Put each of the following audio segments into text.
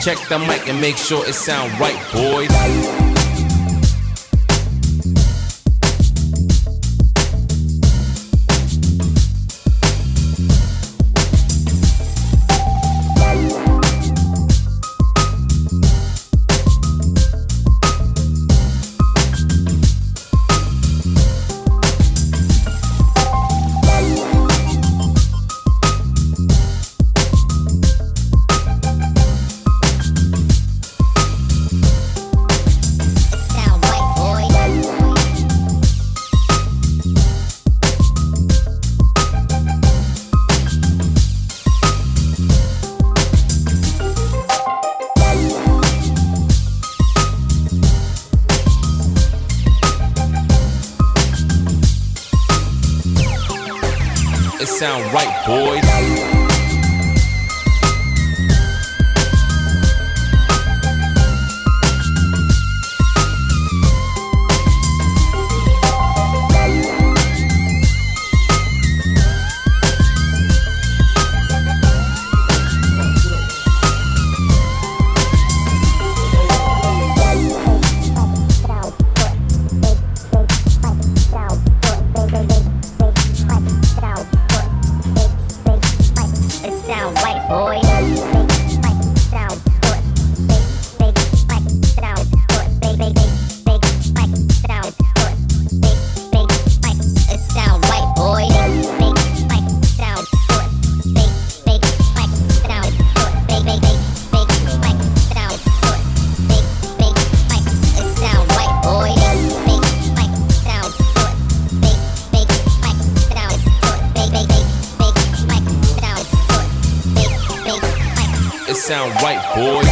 check the mic and make sure it sound right, boys. It sound right, boys. Sound right, boys.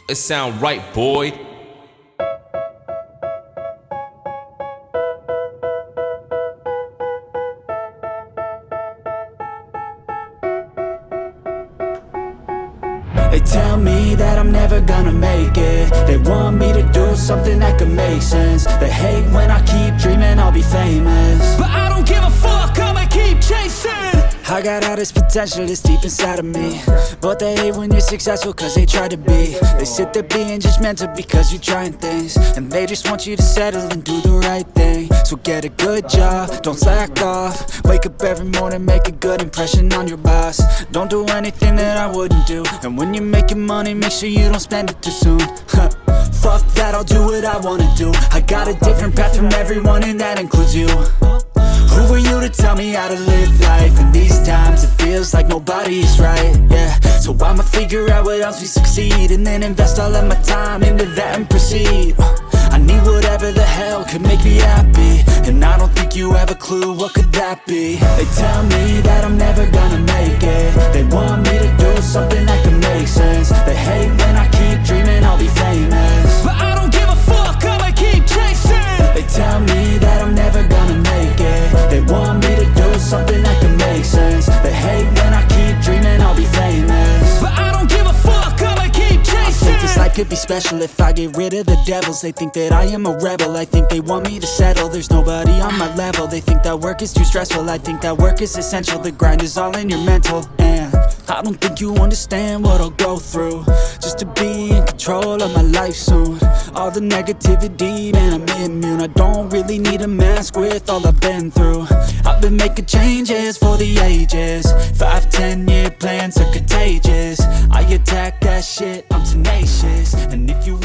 It sound right, boy. They tell me that I'm never gonna make it. They want me to do something that could make sense. They hate when I keep dreaming I'll be famous, but I don't give a fuck, I'ma keep chasing. I got all this potential that's deep inside of me, but they hate when you're successful cause they try to be. They sit there being judgmental because you're trying things, and they just want you to settle and do the right thing. So get a good job, don't slack off. Wake up every morning, make a good impression on your boss. Don't do anything that I wouldn't do, and when you're making money, make sure you don't spend it too soon. Fuck that, I'll do what I wanna do. I got a different path from everyone and that includes you. Who are you to tell me how to live life? In these times it feels like nobody is right, yeah. So I'ma figure out what else we succeed, and then invest all of my time into that and proceed. I need whatever the hell could make me happy, and I don't think you have a clue what could that be. They tell me that I'm never gonna make it. They want me to do something that could make sense. They hate when I keep dreaming I'll be famous, but I don't give a fuck, I'ma keep chasing. They tell me that I'm never gonna make it. They want me to do something that could make sense. They hate when I keep dreaming I'll be famous, but I don't give a fuck, I'ma keep chasing. I think this life could be special if I get rid of the devils. They think that I am a rebel, I think they want me to settle. There's nobody on my level. They think that work is too stressful, I think that work is essential. The grind is all in your mental, and I don't think you understand what I'll go through just to be in control of my life soon. All the negativity, man, I'm immune. I don't really need a mask with all I've been through. I've been making changes for the ages. 5-10 year plans are contagious. I attack that shit, I'm tenacious. And if you